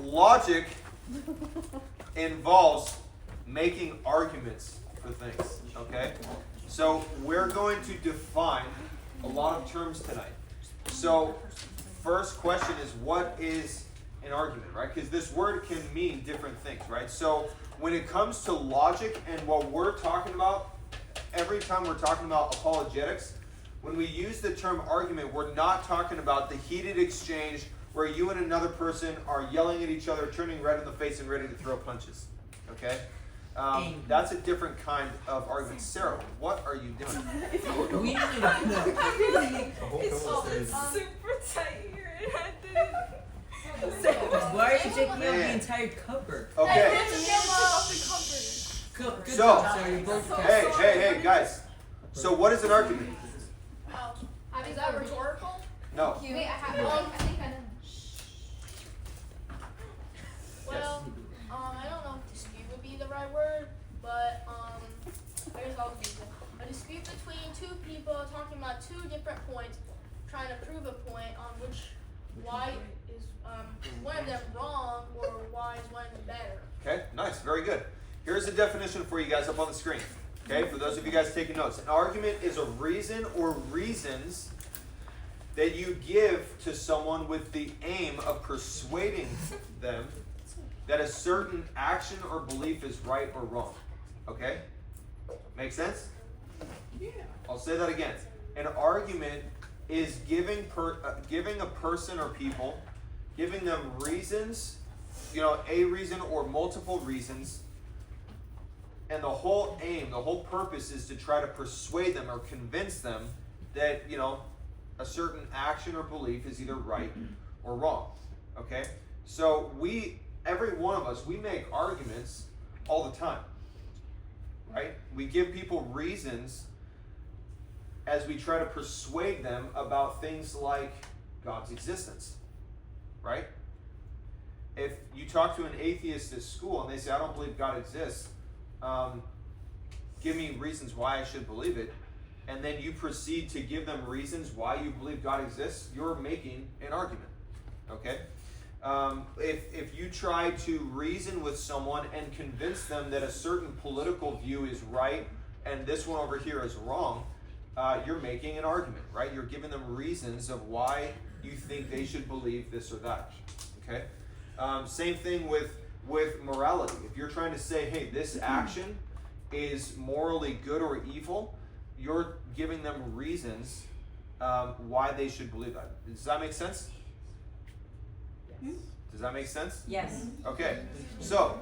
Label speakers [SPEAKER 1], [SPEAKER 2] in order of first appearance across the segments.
[SPEAKER 1] logic involves making arguments for things, okay? So we're going to define a lot of terms tonight. So first question is, what is an argument, right? Because this word can mean different things, right? So when it comes to logic and what we're talking about, every time we're talking about apologetics, when we use the term argument, we're not talking about the heated exchange where you and another person are yelling at each other, turning red in the face and ready to throw punches, okay? That's a different kind of argument. Sarah, what are you doing?
[SPEAKER 2] It's super tight here and I didn't.
[SPEAKER 3] Why are you taking out the entire cover?
[SPEAKER 1] Okay.
[SPEAKER 3] Good
[SPEAKER 1] So,
[SPEAKER 3] job, sir. You're both
[SPEAKER 1] hey, guys. So what is an argument?
[SPEAKER 2] Is that rhetorical?
[SPEAKER 1] No.
[SPEAKER 2] Wait, I think I know. Well, I don't know if dispute would be the right word, but here's how it's used. A dispute between two people talking about two different points, trying to prove a point on why is one of them wrong or why is one of them better.
[SPEAKER 1] Okay, nice, very good. Here's a definition for you guys up on the screen. Okay, for those of you guys taking notes. An argument is a reason or reasons that you give to someone with the aim of persuading them that a certain action or belief is right or wrong. Okay? Make sense?
[SPEAKER 3] Yeah.
[SPEAKER 1] I'll say that again. An argument is giving a person or people, giving them reasons, a reason or multiple reasons, and the whole aim, the whole purpose is to try to persuade them or convince them that, a certain action or belief is either right or wrong. Okay? So every one of us, we make arguments all the time. Right? We give people reasons as we try to persuade them about things like God's existence. Right? If you talk to an atheist at school and they say, I don't believe God exists, give me reasons why I should believe it, and then you proceed to give them reasons why you believe God exists, you're making an argument. Okay? If you try to reason with someone and convince them that a certain political view is right and this one over here is wrong, you're making an argument, right? You're giving them reasons of why you think they should believe this or that. Okay? Same thing with morality. If you're trying to say, hey, this action is morally good or evil, you're giving them reasons why they should believe that. Does that make sense?
[SPEAKER 3] Yes.
[SPEAKER 1] Does that make sense?
[SPEAKER 4] Yes.
[SPEAKER 1] Okay. So,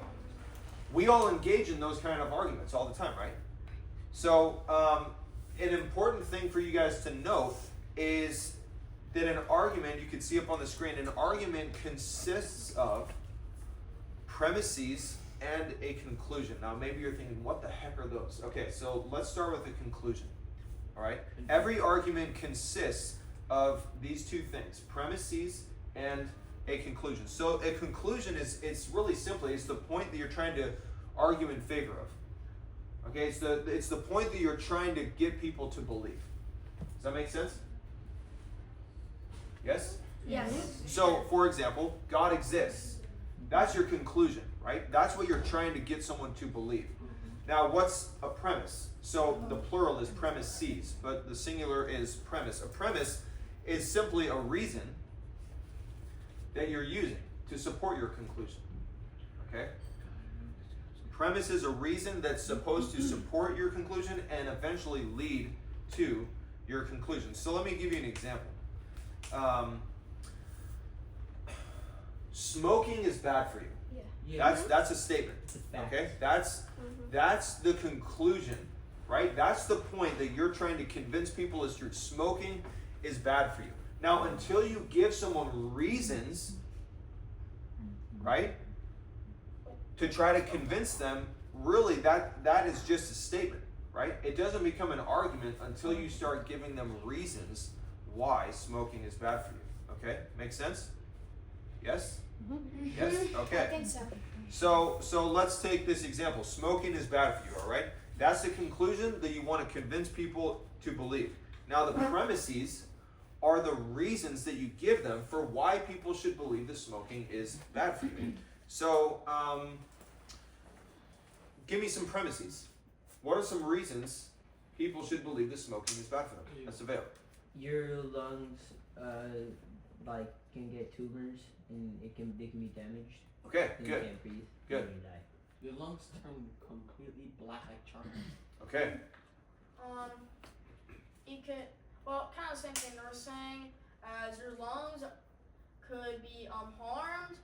[SPEAKER 1] we all engage in those kind of arguments all the time, right? So, an important thing for you guys to know is that an argument, you can see up on the screen, an argument consists of premises and a conclusion. Now, maybe you're thinking, what the heck are those? Okay, so let's start with the conclusion. All right? Every argument consists of these two things, premises and a conclusion. So a conclusion it's really simply, it's the point that you're trying to argue in favor of. Okay, it's the point that you're trying to get people to believe. Does that make sense? Yes?
[SPEAKER 2] Yes.
[SPEAKER 1] So, for example, God exists. That's your conclusion, right? That's what you're trying to get someone to believe. Now, what's a premise? So the plural is premises, but the singular is premise. A premise is simply a reason that you're using to support your conclusion. Okay? Premise is a reason that's supposed to support your conclusion and eventually lead to your conclusion. So let me give you an example. Smoking is bad for you.
[SPEAKER 3] Yeah.
[SPEAKER 1] That's a statement.
[SPEAKER 3] It's a fact.
[SPEAKER 1] Okay? That's the conclusion, right? That's the point that you're trying to convince people is true. Smoking is bad for you. Now, until you give someone reasons, right, to try to convince them, really that is just a statement, right? It doesn't become an argument until you start giving them reasons why smoking is bad for you. Okay? Make sense? Yes? Yes? Okay.
[SPEAKER 2] I think so.
[SPEAKER 1] So let's take this example. Smoking is bad for you, all right? That's the conclusion that you want to convince people to believe. Now the premises are the reasons that you give them for why people should believe that smoking is bad for you. So, give me some premises. What are some reasons people should believe that smoking is bad for them? That's available.
[SPEAKER 4] Your lungs, like, can get tumors and they can be damaged.
[SPEAKER 1] Okay,
[SPEAKER 4] And
[SPEAKER 1] good.
[SPEAKER 4] You can't breathe.
[SPEAKER 1] Good.
[SPEAKER 4] And you die.
[SPEAKER 3] Your lungs turn completely black like charcoal.
[SPEAKER 1] Okay.
[SPEAKER 2] You could, well, kind of the same thing they were saying, as your lungs could be harmed,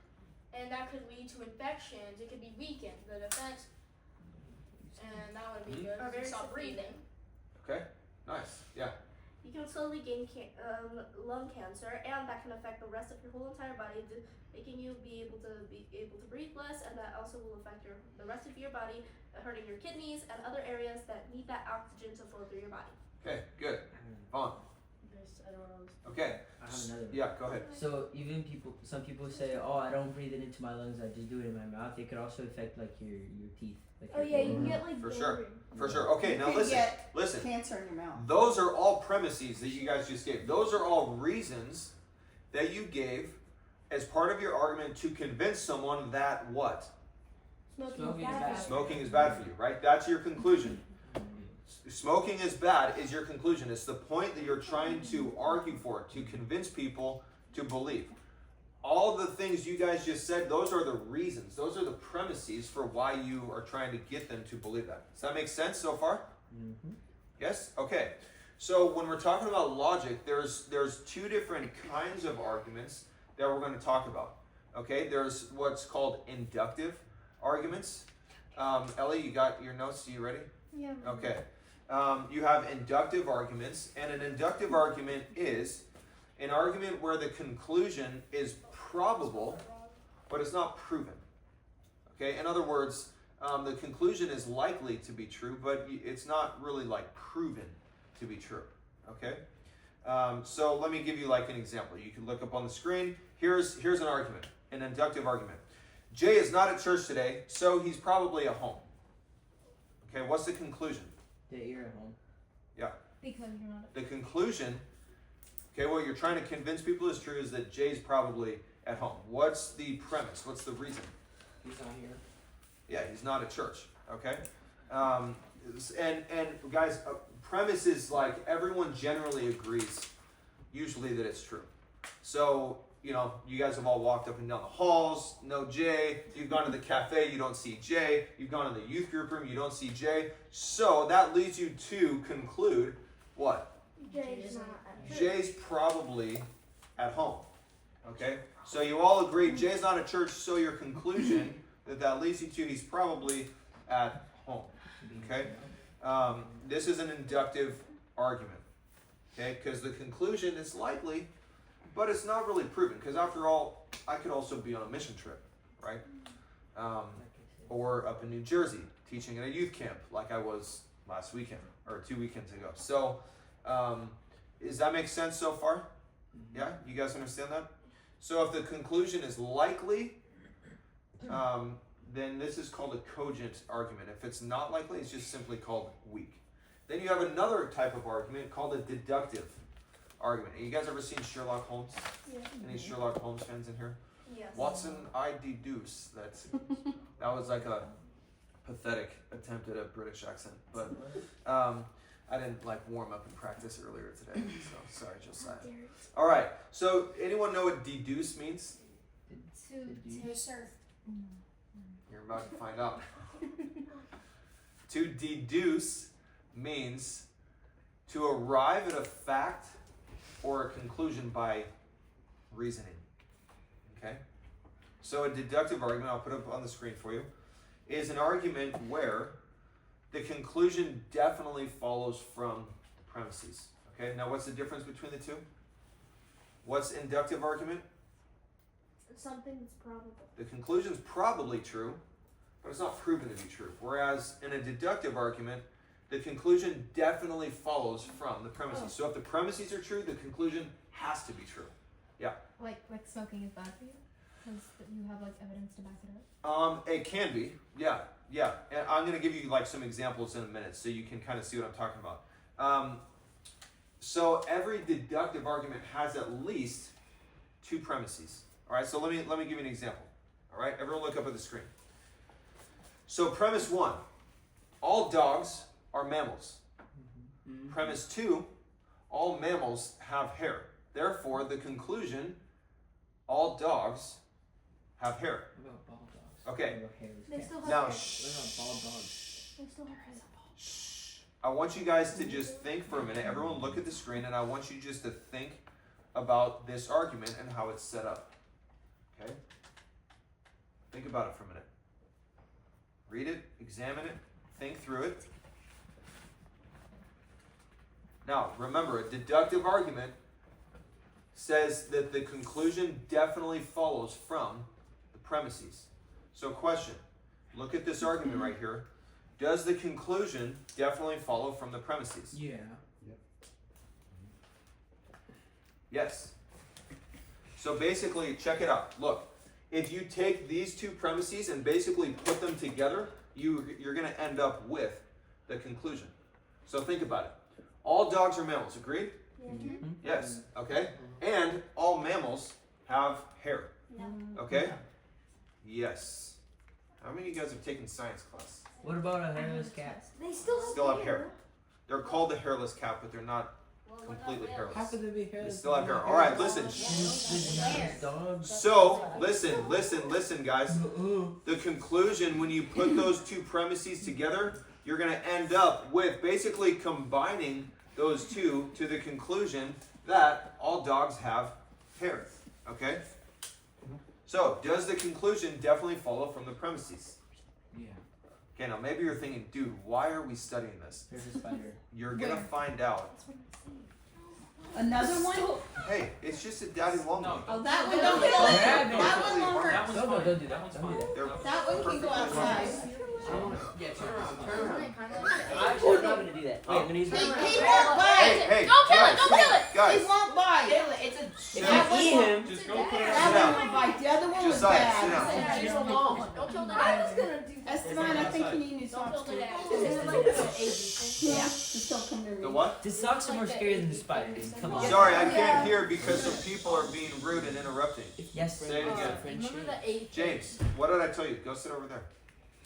[SPEAKER 2] and that could lead to infections. It could be weakened, the defense, and that would be good.
[SPEAKER 5] Or
[SPEAKER 2] If you
[SPEAKER 5] very
[SPEAKER 2] stop
[SPEAKER 5] severe.
[SPEAKER 2] breathing.
[SPEAKER 1] Okay. Nice. Yeah.
[SPEAKER 5] You can slowly gain lung cancer, and that can affect the rest of your whole entire body, making you be able to breathe less, and that also will affect the rest of your body, hurting your kidneys and other areas that need that oxygen to flow through your body.
[SPEAKER 1] Okay. Good. Vaughn.
[SPEAKER 2] I don't know.
[SPEAKER 1] Okay.
[SPEAKER 4] I have another one.
[SPEAKER 1] Yeah. Go ahead.
[SPEAKER 4] So even some people say, oh, I don't breathe it into my lungs, I just do it in my mouth. It could also affect like your teeth. Like
[SPEAKER 5] Oh
[SPEAKER 4] your
[SPEAKER 5] yeah, you can
[SPEAKER 4] oral-
[SPEAKER 5] get like
[SPEAKER 1] For sure.
[SPEAKER 5] gangrene.
[SPEAKER 1] For sure. Okay. Now
[SPEAKER 6] You
[SPEAKER 1] listen.
[SPEAKER 6] get
[SPEAKER 1] Listen.
[SPEAKER 6] cancer in your mouth.
[SPEAKER 1] Those are all premises that you guys just gave. Those are all reasons that you gave as part of your argument to convince someone that what?
[SPEAKER 5] Smoking is bad.
[SPEAKER 1] Smoking is bad for you, right? That's your conclusion. Smoking is bad is your conclusion. It's the point that you're trying to argue for, to convince people to believe. All the things you guys just said, those are the reasons, those are the premises for why you are trying to get them to believe that. Does that make sense so far?
[SPEAKER 4] Mhm.
[SPEAKER 1] Yes? Okay. So when we're talking about logic, there's two different kinds of arguments that we're going to talk about. Okay? There's what's called inductive arguments. Ellie, you got your notes? Are you ready?
[SPEAKER 5] Yeah.
[SPEAKER 1] Okay. You have inductive arguments, and an inductive argument is an argument where the conclusion is probable, but it's not proven. Okay? In other words, the conclusion is likely to be true, but it's not really like proven to be true. Okay? So let me give you like an example. You can look up on the screen. Here's an argument, an inductive argument. Jay is not at church today, so he's probably at home. Okay, what's the conclusion?
[SPEAKER 4] That you're at home.
[SPEAKER 5] Because you're not.
[SPEAKER 1] The conclusion, okay, what you're trying to convince people is true is that Jay's probably at home. What's the premise? What's the reason?
[SPEAKER 3] He's not here.
[SPEAKER 1] Yeah, he's not at church. Okay, and guys, premise is like everyone generally agrees, usually that it's true. So you guys have all walked up and down the halls, no Jay. You've gone to the cafe, you don't see Jay. You've gone to the youth group room, you don't see Jay. So that leads you to conclude what?
[SPEAKER 5] Jay's not at church.
[SPEAKER 1] Jay's probably at home. Okay? So you all agree Jay's not at church, so your conclusion that leads you to he's probably at home. Okay? This is an inductive argument. Okay? Because the conclusion is likely, but it's not really proven. Because after all, I could also be on a mission trip, right? Or up in New Jersey teaching at a youth camp like I was last weekend or 2 weekends ago. So, does that make sense so far? Yeah? You guys understand that? So if the conclusion is likely, then this is called a cogent argument. If it's not likely, it's just simply called weak. Then you have another type of argument called a deductive argument. You guys ever seen Sherlock Holmes?
[SPEAKER 5] Yeah.
[SPEAKER 1] Any Sherlock Holmes fans in here?
[SPEAKER 5] Yes.
[SPEAKER 1] Watson, I deduce. That was like a pathetic attempt at a British accent, but I didn't like warm up and practice earlier today, so sorry, Josiah. All right, so anyone know what deduce means?
[SPEAKER 5] To serve.
[SPEAKER 1] You're about to find out. To deduce means to arrive at a fact or a conclusion by reasoning. Okay? So a deductive argument, I'll put up on the screen for you, is an argument where the conclusion definitely follows from the premises. Okay? Now what's the difference between the two? What's inductive argument?
[SPEAKER 5] Something that's probable.
[SPEAKER 1] The conclusion's probably true, but it's not proven to be true. Whereas in a deductive argument, the conclusion definitely follows from the premises. So if the premises are true, the conclusion has to be true.
[SPEAKER 7] Like smoking is bad for you? Because you have like evidence to back it up?
[SPEAKER 1] It can be, yeah. And I'm gonna give you like some examples in a minute so you can kind of see what I'm talking about. So every deductive argument has at least two premises. All right, so let me give you an example. All right, everyone look up at the screen. So premise 1, all dogs are mammals. Premise 2, all mammals have hair. Therefore, the conclusion, all dogs have hair.
[SPEAKER 3] What about bald dogs?
[SPEAKER 1] Okay,
[SPEAKER 5] They still have
[SPEAKER 1] now
[SPEAKER 3] What
[SPEAKER 5] hair.
[SPEAKER 3] about bald dogs?
[SPEAKER 5] They still have hair.
[SPEAKER 1] I want you guys to just think for a minute. Everyone look at the screen, and I want you just to think about this argument and how it's set up. Okay? Think about it for a minute. Read it, examine it, think through it. Now, remember, a deductive argument says that the conclusion definitely follows from the premises. So, question. Look at this argument right here. Does the conclusion definitely follow from the premises?
[SPEAKER 3] Yeah.
[SPEAKER 1] Yes. So basically, check it out. Look, if you take these two premises and basically put them together, you're going to end up with the conclusion. So think about it. All dogs are mammals, agreed? Yes. Okay. And all mammals have hair. Okay? Yes. How many of you guys have taken science class?
[SPEAKER 4] What about a hairless cat?
[SPEAKER 5] They still have
[SPEAKER 1] Still have hair. They're called the hairless cat, but they're not completely hairless.
[SPEAKER 3] How could they be
[SPEAKER 1] They
[SPEAKER 3] hairless?
[SPEAKER 1] still have hair. All right, listen.
[SPEAKER 4] Dogs.
[SPEAKER 1] So, listen, guys. The conclusion, when you put those two premises together, you're going to end up with basically combining those two to the conclusion that all dogs have hair. Okay? So, does the conclusion definitely follow from the premises?
[SPEAKER 3] Yeah.
[SPEAKER 1] Okay, now maybe you're thinking, dude, why are we studying this?
[SPEAKER 4] There's a spider.
[SPEAKER 1] You're going to find out.
[SPEAKER 6] Another one?
[SPEAKER 1] Hey, it's just a daddy long one.
[SPEAKER 6] Oh, that one,
[SPEAKER 1] They're
[SPEAKER 6] don't kill it.
[SPEAKER 4] Yeah,
[SPEAKER 6] That one won't hurt.
[SPEAKER 3] That one's
[SPEAKER 4] No,
[SPEAKER 3] fine.
[SPEAKER 4] don't do that.
[SPEAKER 3] That one's
[SPEAKER 4] Don't do
[SPEAKER 3] fine.
[SPEAKER 1] They're
[SPEAKER 6] That one can go
[SPEAKER 1] perfectly
[SPEAKER 6] outside.
[SPEAKER 3] Yeah, turn around. Turn around.
[SPEAKER 4] Actually, I'm not gonna do that. Wait, I'm gonna use
[SPEAKER 6] He
[SPEAKER 4] my.
[SPEAKER 6] won't bite.
[SPEAKER 1] Hey,
[SPEAKER 2] Don't kill
[SPEAKER 1] guys,
[SPEAKER 2] it, don't kill it.
[SPEAKER 1] Guys,
[SPEAKER 6] He won't bite.
[SPEAKER 3] It's a.
[SPEAKER 1] sit
[SPEAKER 4] If
[SPEAKER 1] down.
[SPEAKER 4] you eat him,
[SPEAKER 3] Just go put it
[SPEAKER 6] That
[SPEAKER 1] down.
[SPEAKER 6] one won't bite. The other one was
[SPEAKER 1] Josiah, sit down.
[SPEAKER 6] bad.
[SPEAKER 3] She's alone.
[SPEAKER 2] Don't kill the
[SPEAKER 5] I was
[SPEAKER 2] dad.
[SPEAKER 5] gonna do that.
[SPEAKER 6] Esteban, I think you need new
[SPEAKER 2] Don't
[SPEAKER 6] socks
[SPEAKER 2] kill the
[SPEAKER 6] too.
[SPEAKER 2] dad.
[SPEAKER 5] Is it like an ABC?
[SPEAKER 6] Yeah, just don't come near me.
[SPEAKER 1] The what?
[SPEAKER 4] the socks are more scary than the spider. Come on.
[SPEAKER 1] Sorry, I can't hear because some people are being rude and interrupting.
[SPEAKER 4] Yes.
[SPEAKER 1] Say it again.
[SPEAKER 2] Remember the A.
[SPEAKER 1] James, what did I tell you? Go sit over there.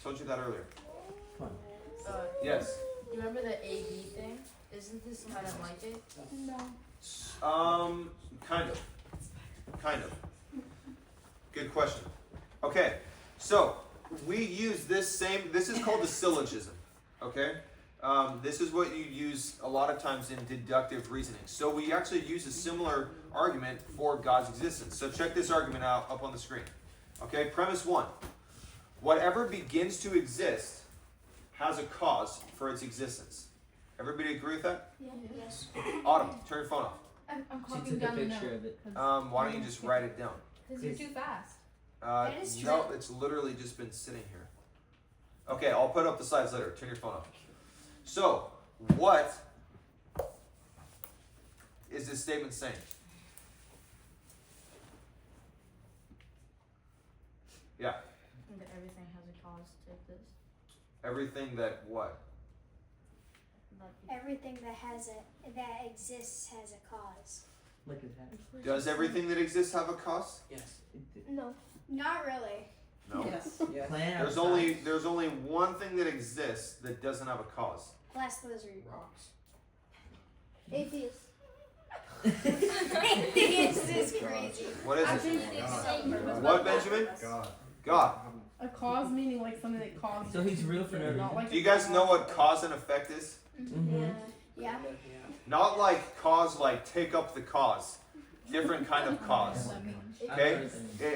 [SPEAKER 1] Told you that earlier. Yes.
[SPEAKER 8] You remember the AB thing? Isn't this kind of like it?
[SPEAKER 1] Kind of. Kind of. Good question. Okay, so we use this is called the syllogism, okay? This is what you use a lot of times in deductive reasoning. So we actually use a similar argument for God's existence. So check this argument out up on the screen. Okay, premise 1. Whatever begins to exist has a cause for its existence. Everybody agree with that?
[SPEAKER 5] Yes.
[SPEAKER 1] Autumn, turn your phone off.
[SPEAKER 7] I'm
[SPEAKER 4] She
[SPEAKER 7] copying
[SPEAKER 4] took a
[SPEAKER 7] down the
[SPEAKER 4] picture
[SPEAKER 7] note.
[SPEAKER 4] of it.
[SPEAKER 1] Why don't you just write it down?
[SPEAKER 7] Because you're too fast.
[SPEAKER 5] That is
[SPEAKER 1] No,
[SPEAKER 5] true.
[SPEAKER 1] it's literally just been sitting here. Okay, I'll put up the slides later. Turn your phone off. So, what is this statement saying? Yeah,
[SPEAKER 8] That everything has a cause to this.
[SPEAKER 1] everything that what?
[SPEAKER 9] Everything that exists has a cause.
[SPEAKER 4] Look at that.
[SPEAKER 1] Does everything that exists have a cause?
[SPEAKER 3] Yes.
[SPEAKER 5] No.
[SPEAKER 9] Not really.
[SPEAKER 1] No.
[SPEAKER 6] Yes.
[SPEAKER 4] Plant
[SPEAKER 1] There's only one thing that exists that doesn't have a cause.
[SPEAKER 9] Glass lizard.
[SPEAKER 3] Rocks.
[SPEAKER 5] Atheist.
[SPEAKER 9] Atheist is crazy.
[SPEAKER 1] What is
[SPEAKER 5] I
[SPEAKER 1] it?
[SPEAKER 5] think it's the same.
[SPEAKER 1] What, Benjamin? God.
[SPEAKER 7] A cause meaning like something that caused.
[SPEAKER 4] So he's real for no reason.
[SPEAKER 7] Not like
[SPEAKER 1] Do you guys know what cause and effect is?
[SPEAKER 4] Mm-hmm.
[SPEAKER 9] Yeah.
[SPEAKER 1] Not like cause, like take up the cause. Different kind of cause. Okay?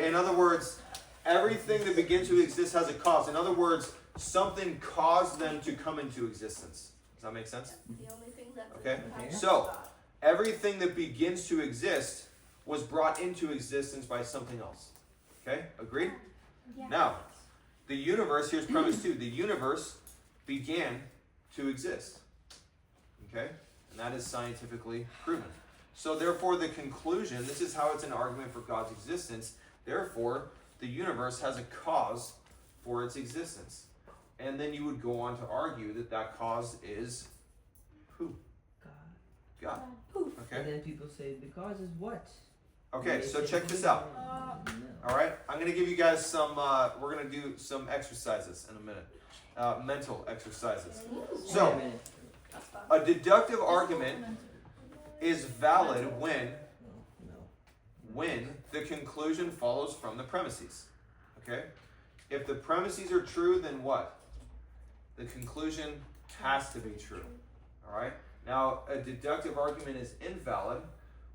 [SPEAKER 1] In other words, everything that begins to exist has a cause. In other words, something caused them to come into existence. Does that make sense?
[SPEAKER 5] The only thing that
[SPEAKER 1] Okay.
[SPEAKER 5] happen is
[SPEAKER 1] So,
[SPEAKER 5] God.
[SPEAKER 1] everything that begins to exist was brought into existence by something else. Okay? Agreed?
[SPEAKER 9] Yeah.
[SPEAKER 1] Now, the universe, here's premise 2. The universe began to exist. Okay? And that is scientifically proven. So therefore the conclusion, this is how it's an argument for God's existence. Therefore, the universe has a cause for its existence. And then you would go on to argue that that cause is who? God. Okay.
[SPEAKER 4] And then people say the cause is what?
[SPEAKER 1] Okay,
[SPEAKER 4] And they
[SPEAKER 1] so
[SPEAKER 4] say
[SPEAKER 1] check this out.
[SPEAKER 4] No.
[SPEAKER 1] All right, I'm gonna give you guys some. We're gonna do some exercises in a minute, mental exercises.
[SPEAKER 4] Wait a
[SPEAKER 1] So,
[SPEAKER 4] minute.
[SPEAKER 5] That's fun.
[SPEAKER 1] a deductive argument is valid
[SPEAKER 4] No.
[SPEAKER 1] when the conclusion follows from the premises. Okay, if the premises are true, then what? The conclusion has to be true. All right. Now, a deductive argument is invalid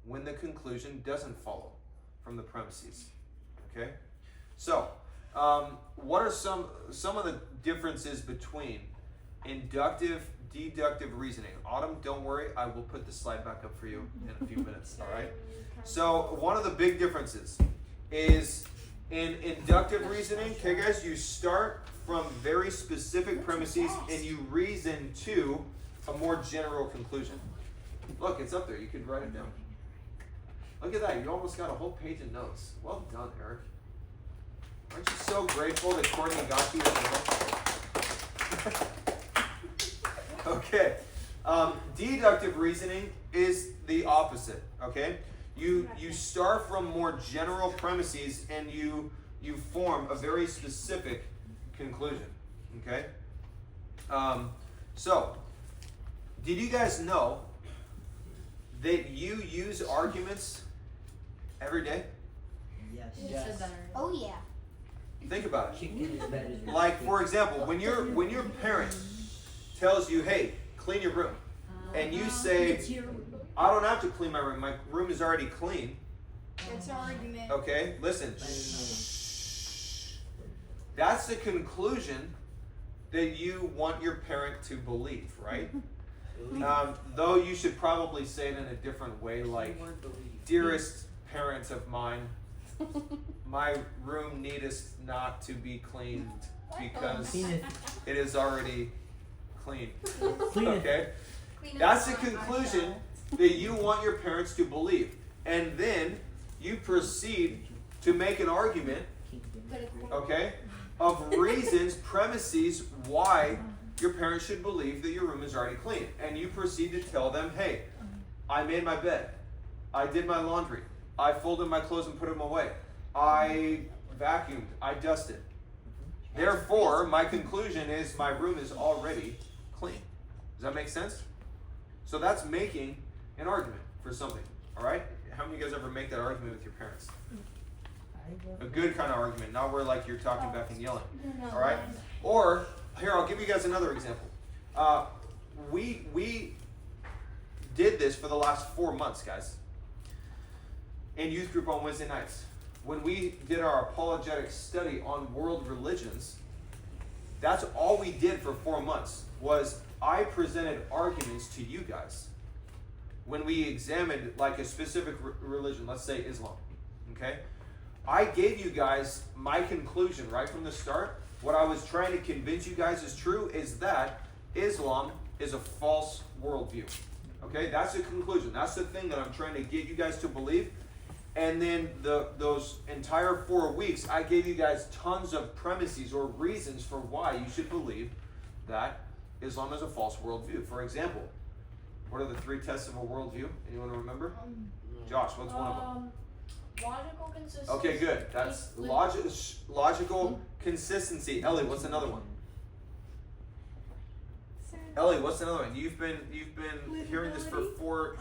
[SPEAKER 1] when the conclusion doesn't follow from the premises. Okay? So, what are some of the differences between inductive, deductive reasoning? Autumn, don't worry, I will put the slide back up for you in a few minutes, all right? So, one of the big differences is in inductive reasoning, okay guys, you start from very specific premises and you reason to a more general conclusion. Look, it's up there, you could write it down. Look at that, you almost got a whole page of notes. Well done, Eric. Aren't you so grateful that Courtney got you a Okay. Deductive reasoning is the opposite, okay? You start from more general premises and you form a very specific conclusion, okay? So, did you guys know that you use arguments every day?
[SPEAKER 4] Yes.
[SPEAKER 7] You said that already.
[SPEAKER 9] Oh yeah.
[SPEAKER 1] Think about it.
[SPEAKER 4] Chicken is better than
[SPEAKER 1] Like, for example, when your parent tells you, hey, clean your room, and you say, I don't have to clean my room is already clean.
[SPEAKER 7] It's an argument.
[SPEAKER 1] Okay, listen. That's the conclusion that you want your parent to believe, right? Though you should probably say it in a different way, like, dearest parent of mine, my room needeth not to be cleaned because
[SPEAKER 4] Clean it.
[SPEAKER 1] it is already clean.
[SPEAKER 4] Clean it.
[SPEAKER 1] Okay? That's the conclusion that you want your parents to believe. And then you proceed to make an argument, okay, of reasons, premises why your parents should believe that your room is already clean. And you proceed to tell them, hey, I made my bed. I did my laundry. I folded my clothes and put them away. I vacuumed. I dusted. Therefore, my conclusion is my room is already clean. Does that make sense? So that's making an argument for something. All right? How many of you guys ever make that argument with your parents? A good kind of argument, not where like you're talking back and yelling. All right? Or here, I'll give you guys another example. We did this for the last 4 months, guys, in youth group on Wednesday nights. When we did our apologetic study on world religions, that's all we did for 4 months was I presented arguments to you guys when we examined like a specific religion, let's say Islam, okay? I gave you guys my conclusion right from the start. What I was trying to convince you guys is true is that Islam is a false worldview, okay? That's the conclusion. That's the thing that I'm trying to get you guys to believe. And then those entire 4 weeks, I gave you guys tons of premises or reasons for why you should believe that Islam is a false worldview. For example, what are the 3 tests of a worldview? Anyone remember? Josh, what's one of them?
[SPEAKER 2] Logical consistency.
[SPEAKER 1] Okay, good. That's logical consistency. Ellie, what's another one? Ellie, what's another one? You've been hearing this for 4.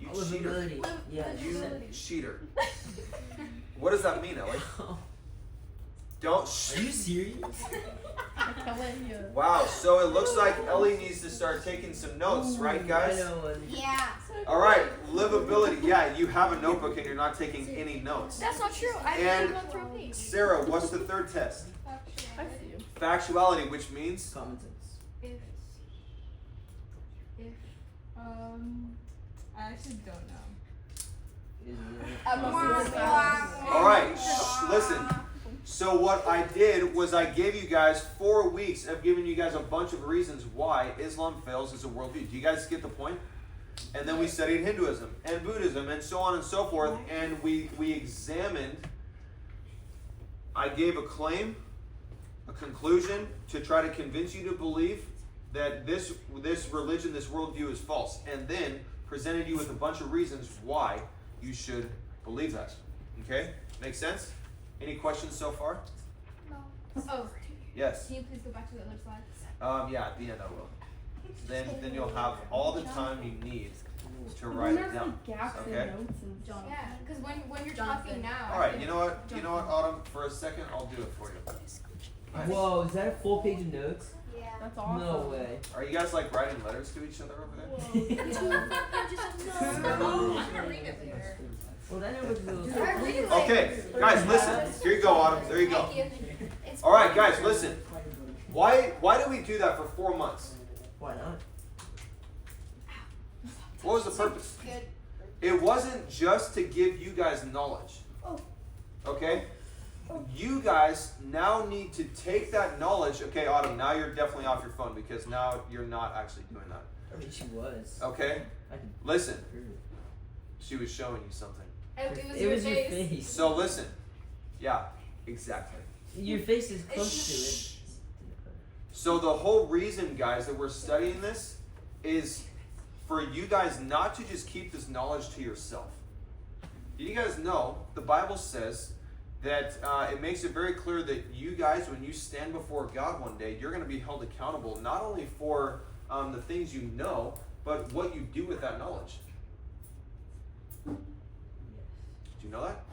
[SPEAKER 1] You cheater.
[SPEAKER 4] Livability. Yeah.
[SPEAKER 1] You cheater. What does that mean, Ellie? Don't.
[SPEAKER 4] Are you serious?
[SPEAKER 1] Wow. So it looks like Ellie needs to start taking some notes, right,
[SPEAKER 4] I
[SPEAKER 1] guys?
[SPEAKER 4] know one.
[SPEAKER 9] Yeah.
[SPEAKER 1] All right. Livability. Yeah, you have a notebook and you're not taking any notes.
[SPEAKER 2] That's not true. I
[SPEAKER 1] And-
[SPEAKER 2] haven't gone through a page.
[SPEAKER 1] Sarah, what's the 3rd test? Factuality, which means
[SPEAKER 4] Common sense.
[SPEAKER 7] If I actually don't know.
[SPEAKER 4] Is it?
[SPEAKER 1] all right. Listen. So what I did was I gave you guys 4 weeks of giving you guys a bunch of reasons why Islam fails as a worldview. Do you guys get the point? And then we studied Hinduism and Buddhism and so on and so forth, and we examined. I gave a claim, a conclusion to try to convince you to believe that this religion, this worldview is false, and then presented you with a bunch of reasons why you should believe that. Okay? Make sense? Any questions so far?
[SPEAKER 7] Oh,
[SPEAKER 1] Yes.
[SPEAKER 7] can you please go back to the other slide?
[SPEAKER 1] Yeah, at the end I will. Then you'll have all the time you need to write it down. Okay?
[SPEAKER 7] John. Yeah, because when you're
[SPEAKER 8] Jonathan.
[SPEAKER 7] talking now.
[SPEAKER 1] All right. You know what? You know what, Autumn? For a second, I'll do it for you. Nice.
[SPEAKER 4] Whoa, is that a full page of notes?
[SPEAKER 9] Yeah.
[SPEAKER 6] That's
[SPEAKER 4] No way.
[SPEAKER 1] Are you guys like writing letters to each other over there?
[SPEAKER 8] I'm gonna read it later.
[SPEAKER 4] Well, then it was a little.
[SPEAKER 1] Okay, guys, listen. Here you go, Autumn. There you go. All right, guys, listen. Why do we do that for 4 months?
[SPEAKER 4] Why not?
[SPEAKER 1] What was the purpose? It wasn't just to give you guys knowledge. Okay? You guys now need to take that knowledge. Okay, Autumn, now you're definitely off your phone because now you're not actually doing that.
[SPEAKER 4] I mean, she was.
[SPEAKER 1] Okay?
[SPEAKER 4] I can
[SPEAKER 1] Listen.
[SPEAKER 4] prove it.
[SPEAKER 1] She was showing you something.
[SPEAKER 7] It was your face.
[SPEAKER 1] So listen. Yeah, exactly.
[SPEAKER 4] Your face is close to it.
[SPEAKER 1] So the whole reason, guys, that we're studying this is for you guys not to just keep this knowledge to yourself. You guys know the Bible says that it makes it very clear that you guys, when you stand before God one day, you're going to be held accountable not only for the things you know, but what you do with that knowledge.
[SPEAKER 4] Yes.
[SPEAKER 1] Do you know that?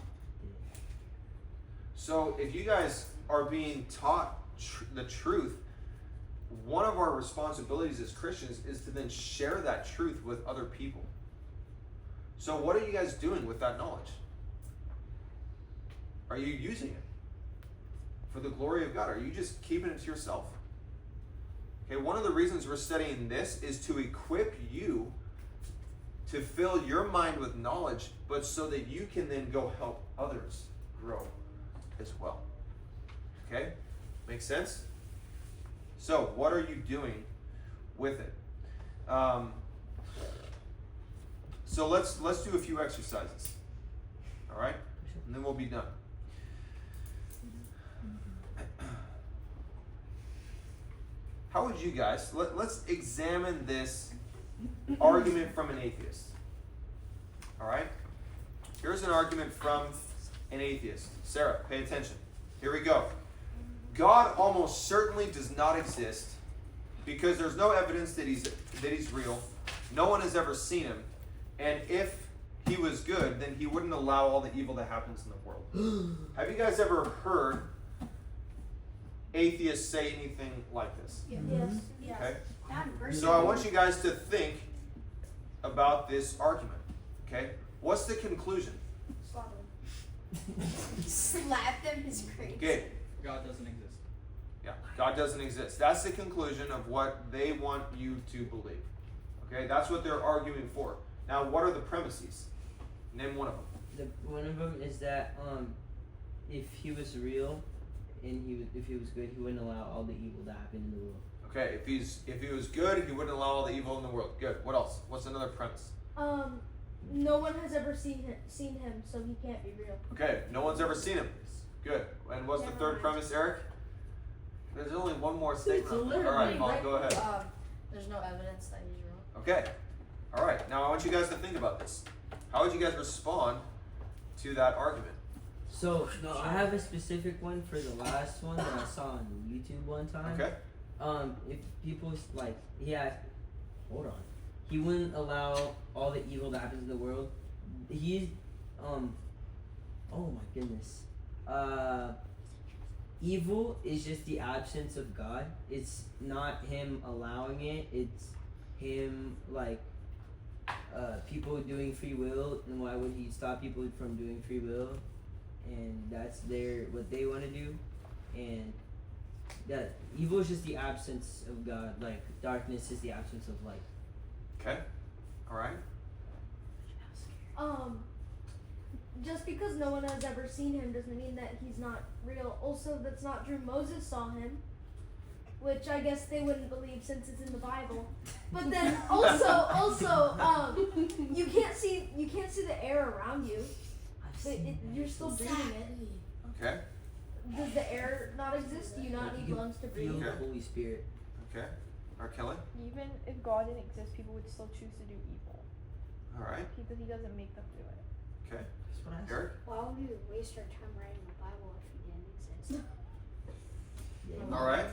[SPEAKER 1] So if you guys are being taught the truth, one of our responsibilities as Christians is to then share that truth with other people. So what are you guys doing with that knowledge? Are you using it for the glory of God? Are you just keeping it to yourself? Okay, one of the reasons we're studying this is to equip you to fill your mind with knowledge, but so that you can then go help others grow as well. Okay? Make sense? So, what are you doing with it? So let's do a few exercises. All right? And then we'll be done. How would you guys, let's examine this argument from an atheist. All right? Here's an argument from an atheist. Sarah, pay attention. Here we go. God almost certainly does not exist because there's no evidence that he's real. No one has ever seen him. And if he was good, then he wouldn't allow all the evil that happens in the world. Have you guys ever heard atheists say anything like this?
[SPEAKER 5] Yes.
[SPEAKER 1] Okay?
[SPEAKER 9] Not
[SPEAKER 1] So I want you guys to think about this argument. Okay? What's the conclusion?
[SPEAKER 9] slap them is crazy.
[SPEAKER 1] Okay.
[SPEAKER 3] God doesn't exist.
[SPEAKER 1] Yeah, God doesn't exist. That's the conclusion of what they want you to believe. Okay, that's what they're arguing for. Now, what are the premises? Name one of them.
[SPEAKER 4] One of them is that if he was real and if he was good, he wouldn't allow all the evil to happen in the world.
[SPEAKER 1] Okay, if he was good, he wouldn't allow all the evil in the world. Good. What else? What's another premise?
[SPEAKER 5] No one has ever seen him, so he can't be real.
[SPEAKER 1] Okay, no one's ever seen him. Good. And what's the third premise, Eric? There's only one more statement. All right, Paul, go ahead.
[SPEAKER 8] There's no evidence that he's real.
[SPEAKER 1] Okay. All right. Now I want you guys to think about this. How would you guys respond to that argument?
[SPEAKER 4] So I have a specific one for the last one that I saw on YouTube one time.
[SPEAKER 1] Okay.
[SPEAKER 4] If people he wouldn't allow all the evil that happens in the world. Oh my goodness. Evil is just the absence of God. It's not him allowing it. It's him people doing free will. And why would he stop people from doing free will? And that's what they want to do. And that evil is just the absence of God. Like darkness is the absence of light.
[SPEAKER 1] Okay. All right.
[SPEAKER 5] Just because no one has ever seen him doesn't mean that he's not real. Also, that's not true. Moses saw him, which I guess they wouldn't believe since it's in the Bible. But then you can't see the air around you. You're still breathing it.
[SPEAKER 1] Okay.
[SPEAKER 5] Does the air not exist? Do you not need lungs to breathe?
[SPEAKER 4] Feel the
[SPEAKER 1] Okay.
[SPEAKER 4] Holy Spirit.
[SPEAKER 1] Okay. All right, Kelly.
[SPEAKER 10] Even if God didn't exist, people would still choose to do evil.
[SPEAKER 1] All right.
[SPEAKER 7] He doesn't make them do it.
[SPEAKER 1] Okay.
[SPEAKER 3] That's what I said.
[SPEAKER 1] Eric.
[SPEAKER 9] Why would we waste our time writing the Bible if he didn't exist?
[SPEAKER 1] All right.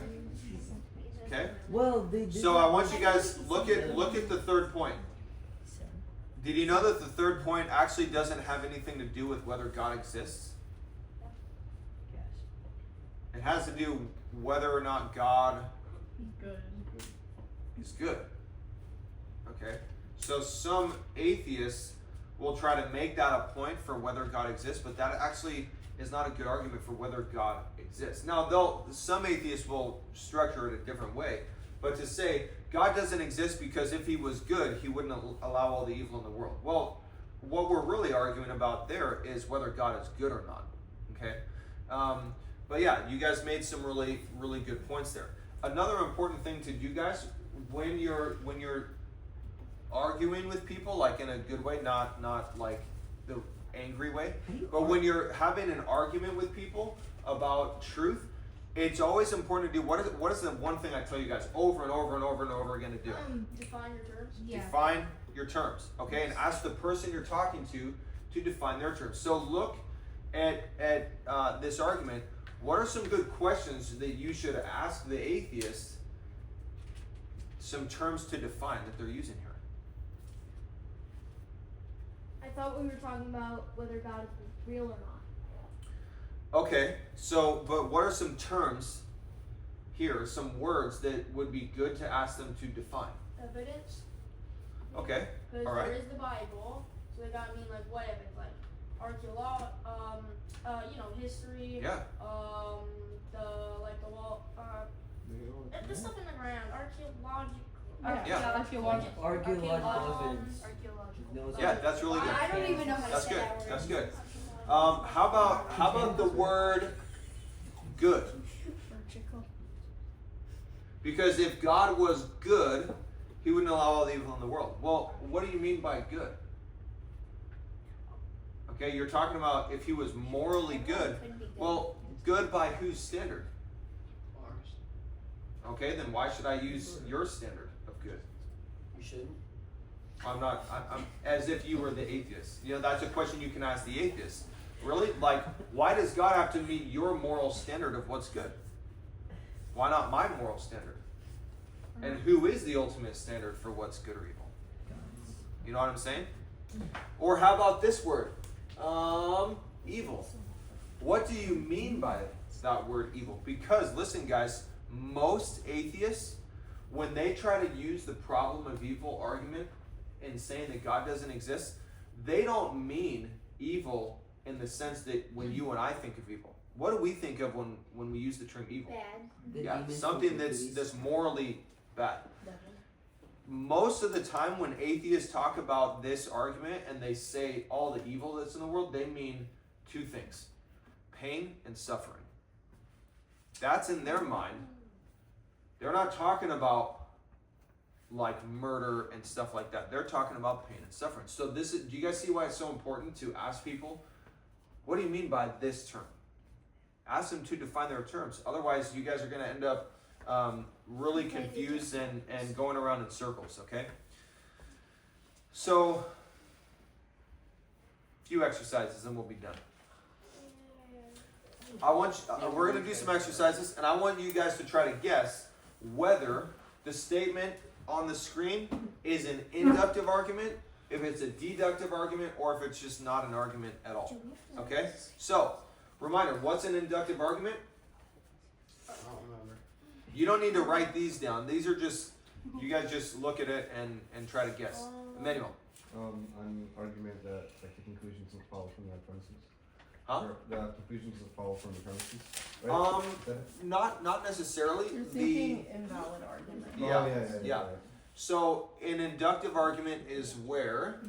[SPEAKER 1] Okay.
[SPEAKER 4] Well, they.
[SPEAKER 1] So I want you guys look at the third point. Did you know that the third point actually doesn't have anything to do with whether God exists?
[SPEAKER 4] Yes.
[SPEAKER 1] It has to do whether or not God
[SPEAKER 7] Good.
[SPEAKER 1] is good. Okay? So some atheists will try to make that a point for whether God exists, but that actually is not a good argument for whether God exists. Now, some atheists will structure it a different way, but to say God doesn't exist because if he was good, he wouldn't allow all the evil in the world. Well, what we're really arguing about there is whether God is good or not. Okay? But yeah, you guys made some really, really good points there. Another important thing to do, guys, when you're arguing with people, like in a good way, not like the angry way, but when you're having an argument with people about truth, it's always important to do what is the one thing I tell you guys over and over and over and over again to do?
[SPEAKER 2] Define your terms.
[SPEAKER 7] Yeah.
[SPEAKER 1] Define your terms, okay? And ask the person you're talking to define their terms. So look at this argument. What are some good questions that you should ask the atheist? Some terms to define that they're using here.
[SPEAKER 7] I thought we were talking about whether God is real or not.
[SPEAKER 1] Okay, so, but what are some terms here, some words that would be good to ask them to define?
[SPEAKER 2] Evidence.
[SPEAKER 1] Okay,
[SPEAKER 2] Because
[SPEAKER 1] all right.
[SPEAKER 2] there is the Bible, so they gotta mean like what evidence, like history.
[SPEAKER 1] Yeah.
[SPEAKER 2] The wall, the stuff in the ground, archaeological.
[SPEAKER 1] Yeah.
[SPEAKER 4] Archaeological evidence. No, it's
[SPEAKER 1] Yeah,
[SPEAKER 4] not-
[SPEAKER 1] that's really good.
[SPEAKER 9] I don't even know how to
[SPEAKER 1] That's
[SPEAKER 9] say
[SPEAKER 1] good.
[SPEAKER 9] that word.
[SPEAKER 1] That's good. How about the word good? Because if God was good, he wouldn't allow all the evil in the world. Well, what do you mean by good? Okay, you're talking about if he was morally good. Well, good by whose standard? Okay, then why should I use your standard of good?
[SPEAKER 3] You shouldn't.
[SPEAKER 1] I'm as if you were the atheist. You know, that's a question you can ask the atheist. Really? Like, why does God have to meet your moral standard of what's good? Why not my moral standard? And who is the ultimate standard for what's good or evil? You know what I'm saying? Or how about this word? Evil. What do you mean by that word evil? Because, listen, guys, most atheists, when they try to use the problem of evil argument in saying that God doesn't exist, they don't mean evil in the sense that when you and I think of evil. What do we think of when we use the term evil?
[SPEAKER 9] Bad.
[SPEAKER 4] The
[SPEAKER 1] Yeah,
[SPEAKER 4] demons
[SPEAKER 1] something
[SPEAKER 4] from the
[SPEAKER 1] that's
[SPEAKER 4] police.
[SPEAKER 1] morally bad. Most of the time when atheists talk about this argument and they say all the evil that's in the world, they mean two things: pain and suffering. That's in their mind. They're not talking about like murder and stuff like that. They're talking about pain and suffering. So do you guys see why it's so important to ask people, what do you mean by this term? Ask them to define their terms. Otherwise, you guys are going to end up really confused and going around in circles, okay? So, a few exercises and we'll be done. We're going to do some exercises, and I want you guys to try to guess whether the statement on the screen is an inductive argument, if it's a deductive argument, or if it's just not an argument at all. Okay? So, reminder, what's an inductive argument?
[SPEAKER 3] I don't remember.
[SPEAKER 1] You don't need to write these down. These are just, you guys just look at it and try to guess. Emmanuel.
[SPEAKER 10] An argument that like the conclusions will follow from the premises.
[SPEAKER 1] Huh?
[SPEAKER 10] Or the conclusions will follow from the premises. Right?
[SPEAKER 1] Not necessarily.
[SPEAKER 6] You're thinking invalid argument.
[SPEAKER 1] Yeah. So an inductive argument is where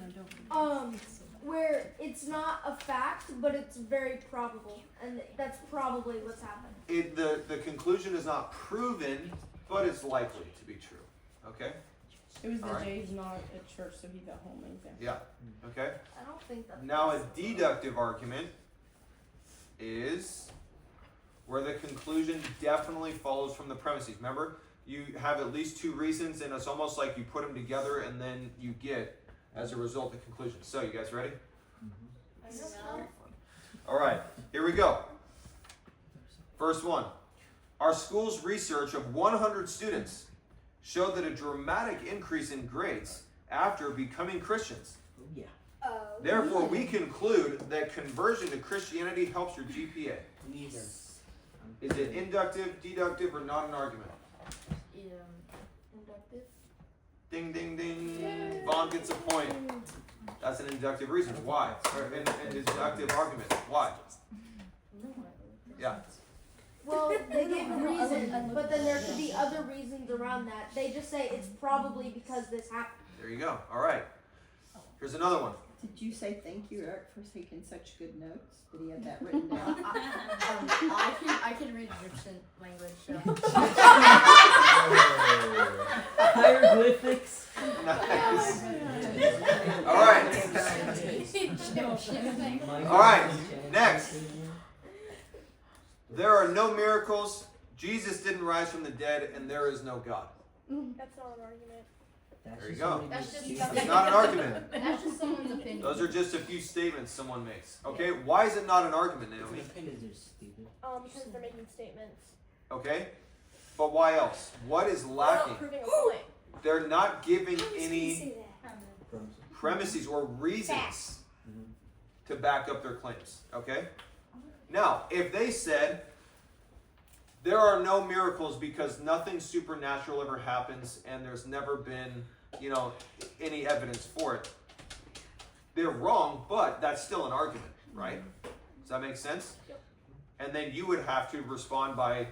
[SPEAKER 5] Where it's not a fact, but it's very probable, and that's probably what's happened.
[SPEAKER 1] the conclusion is not proven, but it's likely to be true. Okay?
[SPEAKER 6] It was the
[SPEAKER 1] Alright.
[SPEAKER 6] Jay's not at church, so he got home exam.
[SPEAKER 1] Yeah. Okay?
[SPEAKER 5] I don't think that's
[SPEAKER 1] Now a deductive argument is where the conclusion definitely follows from the premises. Remember, you have at least two reasons, and it's almost like you put them together and then you get as a result of conclusion. So, you guys ready?
[SPEAKER 2] No.
[SPEAKER 1] All right, here we go. First one. Our school's research of 100 students showed that a dramatic increase in grades after becoming Christians.
[SPEAKER 4] Oh yeah.
[SPEAKER 9] Oh.
[SPEAKER 1] Therefore, we conclude that conversion to Christianity helps your GPA.
[SPEAKER 3] Neither.
[SPEAKER 1] Is it inductive, deductive, or not an argument?
[SPEAKER 8] Inductive.
[SPEAKER 1] Ding, ding, ding. Vaughn gets a point. That's an inductive reason. Why? Or an inductive argument. Why? Yeah.
[SPEAKER 5] Well, they gave a reason, but then there could be other reasons around that. They just say it's probably because this happened.
[SPEAKER 1] There you go. All right. Here's another one.
[SPEAKER 6] Did you say thank you, Eric, for taking such good notes? Did he have that written down?
[SPEAKER 8] I can read Egyptian language, so.
[SPEAKER 4] Hieroglyphics.
[SPEAKER 1] Nice. All right. All right. Next. There are no miracles. Jesus didn't rise from the dead, and there is no God.
[SPEAKER 2] That's not an argument.
[SPEAKER 1] There you go.
[SPEAKER 2] That's just
[SPEAKER 1] It's not an argument.
[SPEAKER 2] That's just someone's opinion.
[SPEAKER 1] Those are just a few statements someone makes. Okay, why is it not an argument, Naomi?
[SPEAKER 4] Because they're stupid.
[SPEAKER 2] Because they're making statements.
[SPEAKER 1] Okay, but why else? What is
[SPEAKER 2] They're
[SPEAKER 1] lacking?
[SPEAKER 2] not proving a point.
[SPEAKER 1] They're not giving
[SPEAKER 9] How does he
[SPEAKER 1] any
[SPEAKER 9] say that?
[SPEAKER 1] premises or reasons
[SPEAKER 9] Facts.
[SPEAKER 1] to back up their claims. Okay? Now, if they said there are no miracles because nothing supernatural ever happens and there's never been, any evidence for it, they're wrong, but that's still an argument, right? Does that make sense?
[SPEAKER 2] Yep.
[SPEAKER 1] And then you would have to respond by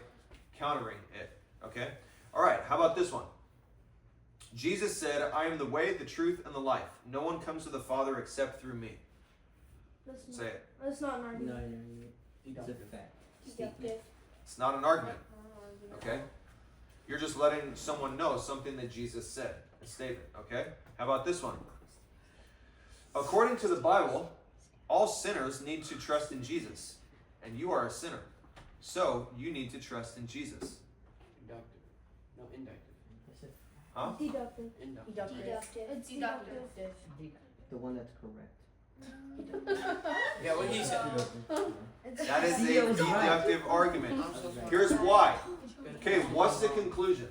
[SPEAKER 1] countering it. Okay? All right, how about this one? Jesus said, I am the way, the truth, and the life. No one comes to the Father except through me.
[SPEAKER 5] That's
[SPEAKER 1] Say it.
[SPEAKER 5] That's not an
[SPEAKER 4] No,
[SPEAKER 5] argument.
[SPEAKER 4] it's a fact.
[SPEAKER 2] Deductive.
[SPEAKER 1] It's not an argument. Okay? You're just letting someone know something that Jesus said. A statement. Okay? How about this one? According to the Bible, all sinners need to trust in Jesus. And you are a sinner. So you need to trust in Jesus.
[SPEAKER 3] Inductive. No, inductive.
[SPEAKER 1] Huh?
[SPEAKER 5] Deductive.
[SPEAKER 3] Inductive.
[SPEAKER 9] Deductive.
[SPEAKER 5] It's
[SPEAKER 2] Deductive.
[SPEAKER 5] deductive.
[SPEAKER 4] The one that's correct.
[SPEAKER 3] Yeah, what he said.
[SPEAKER 1] That is
[SPEAKER 4] See, I
[SPEAKER 1] a
[SPEAKER 4] was right.
[SPEAKER 1] deductive argument.
[SPEAKER 3] I'm so sorry.
[SPEAKER 1] Here's why. Okay, what's the conclusion?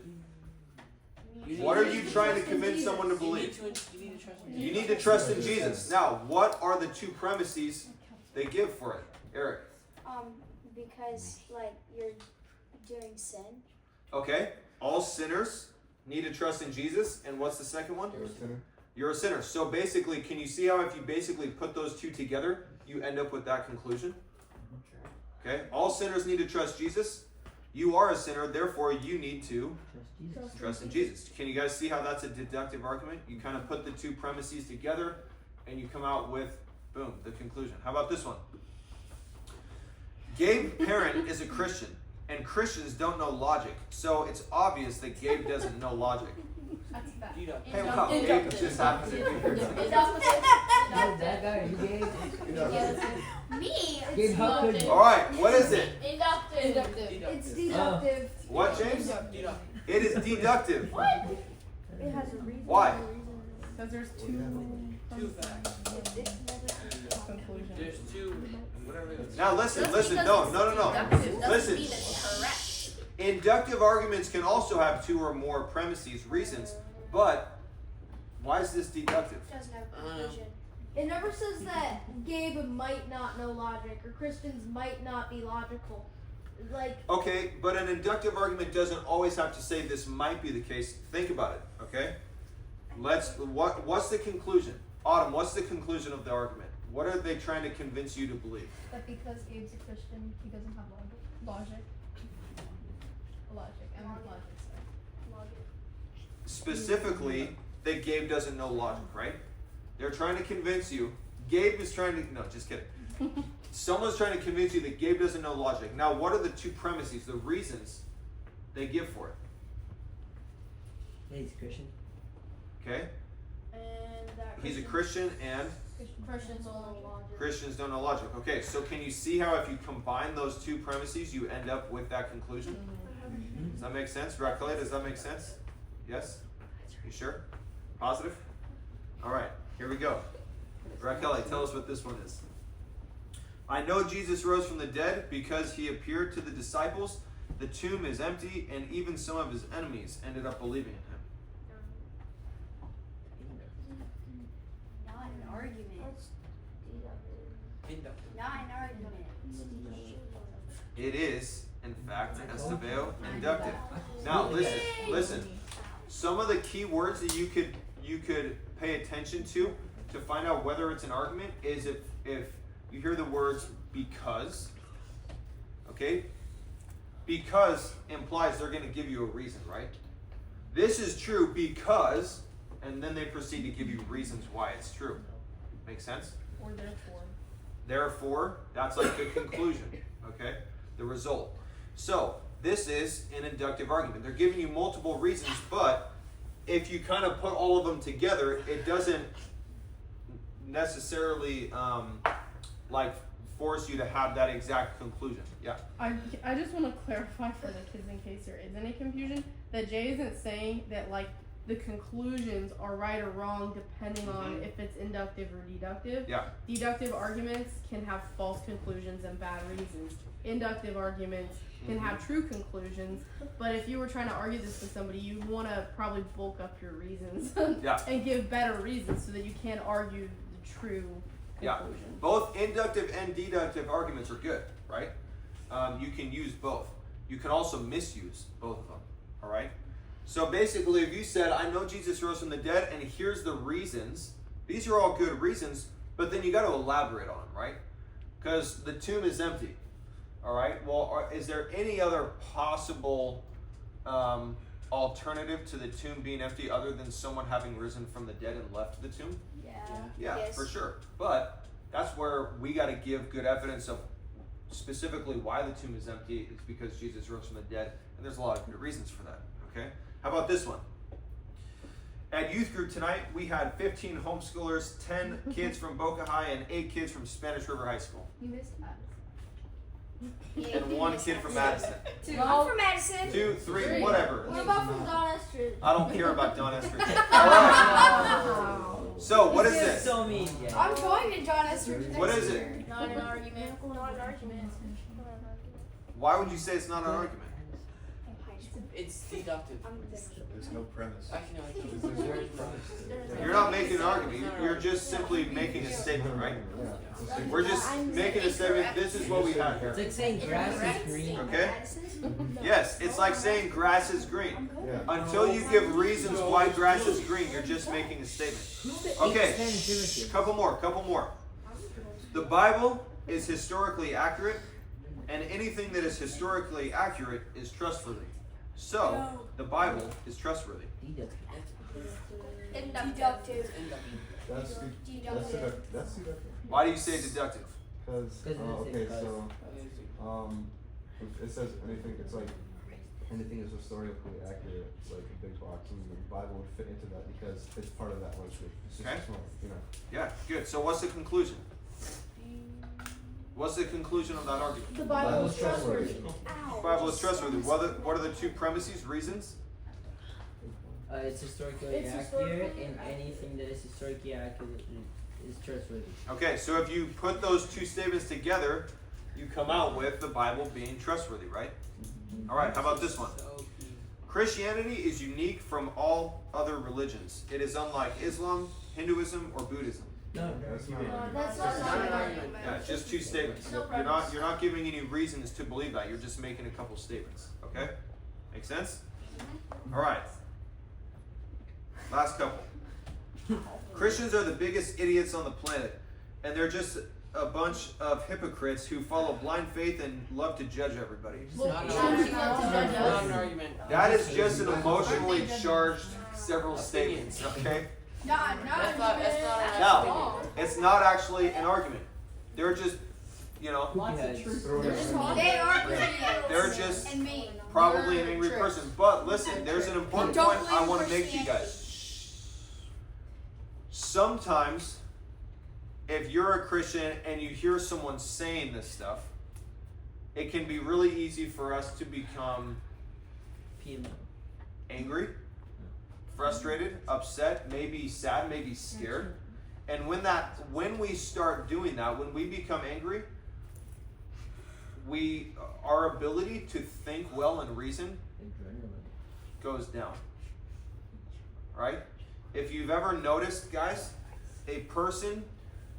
[SPEAKER 1] What are you trying to convince someone to believe?
[SPEAKER 3] You need to trust in
[SPEAKER 1] You need to trust in Jesus. Now, what are the two premises they give for it? Eric.
[SPEAKER 9] Because you're doing sin.
[SPEAKER 1] Okay, all sinners need to trust in Jesus. And what's the second one?
[SPEAKER 10] You're a sinner.
[SPEAKER 1] You're a sinner. So basically, can you see how if you basically put those two together, you end up with that conclusion? Okay, all sinners need to trust Jesus. You are a sinner, therefore you need to
[SPEAKER 4] Trust Jesus.
[SPEAKER 1] trust in Jesus. Can you guys see how that's a deductive argument? You kind of put the two premises together and you come out with, boom, the conclusion. How about this one? Gabe Parent is a Christian, and Christians don't know logic, so it's obvious that Gabe doesn't know logic.
[SPEAKER 2] That's a fact.
[SPEAKER 3] Deductive.
[SPEAKER 1] Hey, wow, Gabe just happened to be here.
[SPEAKER 4] That guy, you gave.
[SPEAKER 9] Me?
[SPEAKER 4] Gabe, how could you?
[SPEAKER 1] Alright, what is it?
[SPEAKER 2] Inductive.
[SPEAKER 5] It's deductive.
[SPEAKER 1] What, James?
[SPEAKER 3] Deductive.
[SPEAKER 1] It is deductive.
[SPEAKER 5] It has a reason.
[SPEAKER 1] Why?
[SPEAKER 6] Because there's two
[SPEAKER 3] Two facts.
[SPEAKER 6] conclusions.
[SPEAKER 3] There's two, whatever it is.
[SPEAKER 1] Now listen, no. Listen.
[SPEAKER 2] Correct.
[SPEAKER 1] Inductive arguments can also have two or more premises, reasons, but why is this deductive?
[SPEAKER 9] Doesn't have a conclusion.
[SPEAKER 5] It never says that Gabe might not know logic or Christians might not be logical.
[SPEAKER 1] Okay, but an inductive argument doesn't always have to say this might be the case. Think about it, okay? What's the conclusion? Autumn, what's the conclusion of the argument? What are they trying to convince you to believe?
[SPEAKER 7] That because Gabe's a Christian, he doesn't have logic.
[SPEAKER 1] Specifically, that Gabe doesn't know logic, right? They're trying to convince you. Gabe is trying to, no, just kidding. Someone's trying to convince you that Gabe doesn't know logic. Now, what are the two premises, the reasons they give for it?
[SPEAKER 4] Yeah, he's a Christian.
[SPEAKER 1] Okay?
[SPEAKER 2] And that
[SPEAKER 1] He's a Christian and
[SPEAKER 2] Christians don't know logic.
[SPEAKER 1] Christians don't know logic. Okay, so can you see how if you combine those two premises, you end up with that conclusion? Does that make sense? Rakele, does that make sense? Yes? You sure? Positive? All right, here we go. Raquel, tell us what this one is. I know Jesus rose from the dead because he appeared to the disciples. The tomb is empty, and even some of his enemies ended up believing in him.
[SPEAKER 9] Not an argument.
[SPEAKER 3] Inductive.
[SPEAKER 9] Not an argument.
[SPEAKER 1] It is, in fact, Esteveo, inductive. Now, listen. Some of the key words that you could pay attention to find out whether it's an argument is if you hear the words because. Okay? Because implies they're going to give you a reason, right? This is true because, and then they proceed to give you reasons why it's true. Make sense?
[SPEAKER 2] Or therefore.
[SPEAKER 1] Therefore, that's like the conclusion, okay? The result. So, this is an inductive argument. They're giving you multiple reasons, but if you kind of put all of them together, it doesn't necessarily like force you to have that exact conclusion. Yeah.
[SPEAKER 11] I just want to clarify for the kids in case there is any confusion that Jay isn't saying that like the conclusions are right or wrong depending on if it's inductive or deductive.
[SPEAKER 1] Yeah.
[SPEAKER 11] Deductive arguments can have false conclusions and bad reasons. Inductive arguments can have true conclusions, but if you were trying to argue this with somebody, you'd want to probably bulk up your reasons and give better reasons so that you can argue the true conclusion.
[SPEAKER 1] Both inductive and deductive arguments are good, right? You can use both. You can also misuse both of them, all right? So basically, if you said, I know Jesus rose from the dead, and here's the reasons, these are all good reasons, but then you got to elaborate on them, right? Because the tomb is empty, all right? Well, is there any other possible alternative to the tomb being empty other than someone having risen from the dead and left the tomb? Yeah,
[SPEAKER 9] Yes.
[SPEAKER 1] for sure. But that's where we got to give good evidence of specifically why the tomb is empty. It's because Jesus rose from the dead, and there's a lot of good reasons for that, okay? How about this one? At youth group tonight, we had 15 homeschoolers, 10 kids from Boca High, and 8 kids from Spanish River High School.
[SPEAKER 5] You missed that.
[SPEAKER 1] And 1 kid from Madison.
[SPEAKER 9] I'm from Madison.
[SPEAKER 1] 2, 3, whatever.
[SPEAKER 2] What about from Don Estridge?
[SPEAKER 1] I don't care about Don Estridge. All right. So, what is this?
[SPEAKER 4] So mean, yeah.
[SPEAKER 9] I'm going to John Estridge.
[SPEAKER 1] What is it?
[SPEAKER 2] Not an argument. Not an argument.
[SPEAKER 1] Why would you say it's not an argument?
[SPEAKER 3] It's deductive.
[SPEAKER 10] There's no premise.
[SPEAKER 3] Actually, no, there is premise.
[SPEAKER 1] You're not making an argument. You're just simply making a statement, right? We're just making a statement. This is what we have here.
[SPEAKER 4] It's like saying grass is green.
[SPEAKER 1] Okay? Yes, it's like saying grass is green.
[SPEAKER 10] Yeah.
[SPEAKER 1] Until you give reasons why grass is green, you're just making a statement. Okay, couple more. The Bible is historically accurate, and anything that is historically accurate is trustworthy. So, the Bible is trustworthy.
[SPEAKER 9] Deductive.
[SPEAKER 10] That's deductive.
[SPEAKER 1] Why do you say deductive?
[SPEAKER 10] Because okay, so it says anything. It's like anything is historically accurate. It's like a big box, and the Bible would fit into that because it's part of that landscape. It's just
[SPEAKER 1] Okay.
[SPEAKER 10] small, you know.
[SPEAKER 1] Yeah, good. So, what's the conclusion? What's the conclusion of that argument?
[SPEAKER 11] The Bible is trustworthy.
[SPEAKER 1] The Bible is trustworthy. What are the 2 premises, reasons?
[SPEAKER 4] It's historically accurate, and anything that is historically accurate is trustworthy.
[SPEAKER 1] Okay, so if you put those 2 statements together, you come out with the Bible being trustworthy, right? All right, how about this one? Christianity is unique from all other religions. It is unlike Islam, Hinduism, or Buddhism.
[SPEAKER 4] No,
[SPEAKER 10] That's not.
[SPEAKER 2] That's not an argument.
[SPEAKER 1] Yeah, just 2 statements.
[SPEAKER 2] No
[SPEAKER 1] You're not giving any reasons to believe that. You're just making a couple statements. Okay? Make sense? All right. Last couple. Christians are the biggest idiots on the planet, and they're just a bunch of hypocrites who follow blind faith and love to judge everybody.
[SPEAKER 3] Not an argument.
[SPEAKER 1] That is just an emotionally charged several statements. Okay?
[SPEAKER 3] That's not an
[SPEAKER 1] No,
[SPEAKER 3] argument.
[SPEAKER 1] it's not actually an argument. They're just,
[SPEAKER 5] They are
[SPEAKER 1] they're just
[SPEAKER 9] and me.
[SPEAKER 1] probably an angry person. But listen, there's an important point I want to make to you guys. Sometimes, if you're a Christian and you hear someone saying this stuff, it can be really easy for us to become
[SPEAKER 4] PMO.
[SPEAKER 1] angry, frustrated, upset, maybe sad, maybe scared. And when we start doing that, when we become angry, our ability to think well and reason goes down. Right? If you've ever noticed, guys, a person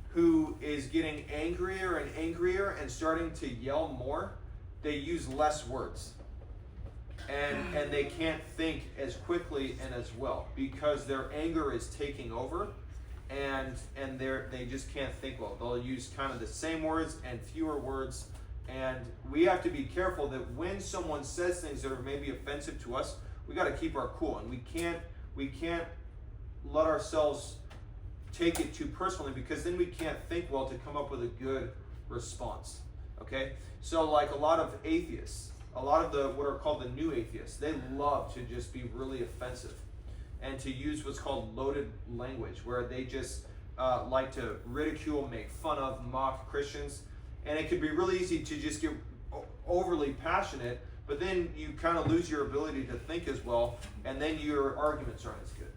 [SPEAKER 1] who is getting angrier and angrier and starting to yell more, they use less words. And they can't think as quickly and as well because their anger is taking over, and they just can't think well. They'll use kind of the same words and fewer words, and we have to be careful that when someone says things that are maybe offensive to us, we got to keep our cool, and we can't let ourselves take it too personally, because then we can't think well to come up with a good response. Okay? So like a lot of atheists, a lot of the what are called the new atheists, they love to just be really offensive and to use what's called loaded language, where they just like to ridicule, make fun of, mock Christians. And it could be really easy to just get overly passionate, but then you kind of lose your ability to think as well, and then your arguments aren't as good.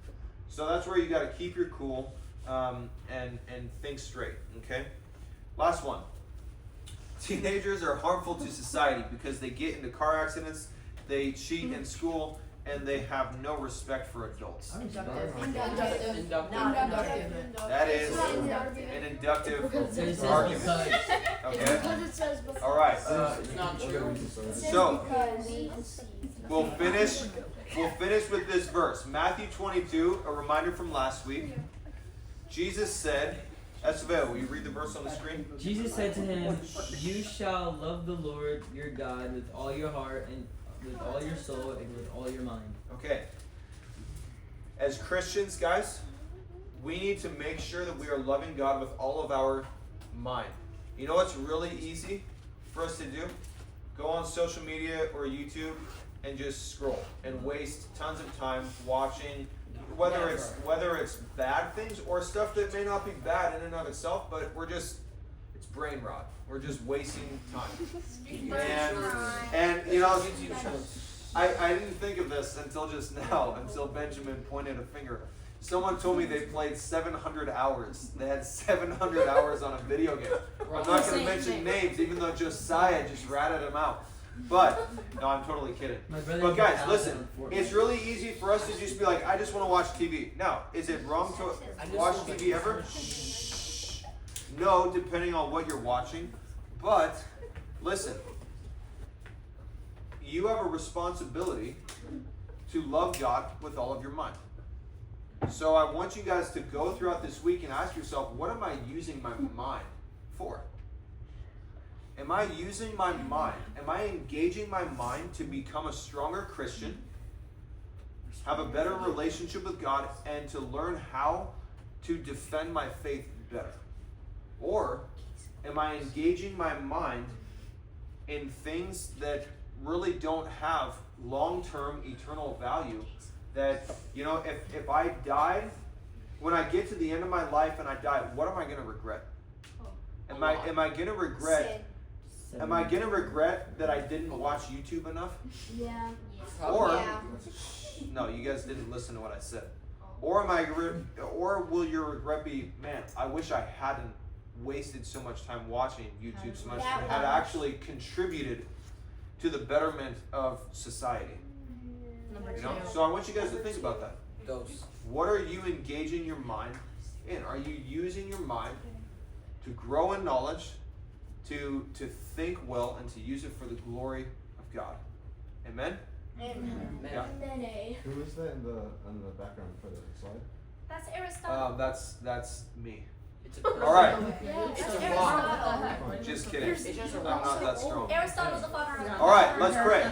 [SPEAKER 1] So that's where you got to keep your cool and think straight. Okay. Last one. Teenagers are harmful to society because they get into car accidents, they cheat in school, and they have no respect for adults.
[SPEAKER 8] Inductive.
[SPEAKER 1] That is an inductive argument. Okay. All right.
[SPEAKER 3] It's not true.
[SPEAKER 1] So we'll finish with this verse. Matthew 22, a reminder from last week. Jesus said, Esabel, will you read the verse on the screen?
[SPEAKER 4] Jesus said to him, "You shall love the Lord your God with all your heart and with all your soul and with all your mind."
[SPEAKER 1] Okay. As Christians, guys, we need to make sure that we are loving God with all of our mind. You know what's really easy for us to do? Go on social media or YouTube and just scroll and waste tons of time watching, whether it's bad things or stuff that may not be bad in and of itself, but it's brain rot. We're just wasting time. And you know, I didn't think of this until just now, until Benjamin pointed a finger. Someone told me they played 700 hours. They had 700 hours on a video game. I'm not going to mention names, even though Josiah just ratted them out. But, no, I'm totally kidding. But guys, listen, it's really easy for us to just be like, I just want to watch TV. Now, is it wrong to watch TV ever? Shh. No, depending on what you're watching. But, listen, you have a responsibility to love God with all of your mind. So I want you guys to go throughout this week and ask yourself, what am I using my mind for? Am I using my mind? Am I engaging my mind to become a stronger Christian, have a better relationship with God, and to learn how to defend my faith better? Or am I engaging my mind in things that really don't have long-term eternal value? That, you know, if I died, when I get to the end of my life and I die, what am I going to regret? Am I going to regret? Am I going to regret that I didn't watch YouTube enough?
[SPEAKER 9] Yeah.
[SPEAKER 1] Or no, you guys didn't listen to what I said. Or or will your regret be, man, I wish I hadn't wasted so much time watching YouTube so much, and had actually contributed to the betterment of society. You know? So I want you guys to think about that. What are you engaging your mind in? Are you using your mind to grow in knowledge, to think well, and to use it for the glory of God? Amen?
[SPEAKER 2] Amen.
[SPEAKER 1] Yeah.
[SPEAKER 10] Who is that in the background for the slide?
[SPEAKER 5] That's Aristotle.
[SPEAKER 1] That's me.
[SPEAKER 3] It's
[SPEAKER 1] All right.
[SPEAKER 5] Yeah,
[SPEAKER 3] It's
[SPEAKER 5] that's
[SPEAKER 3] a
[SPEAKER 5] Aristotle.
[SPEAKER 3] rock.
[SPEAKER 1] Just kidding.
[SPEAKER 3] It's just a
[SPEAKER 1] I'm
[SPEAKER 3] rock.
[SPEAKER 1] not that strong.
[SPEAKER 5] Aristotle's the father of
[SPEAKER 1] All right, let's pray.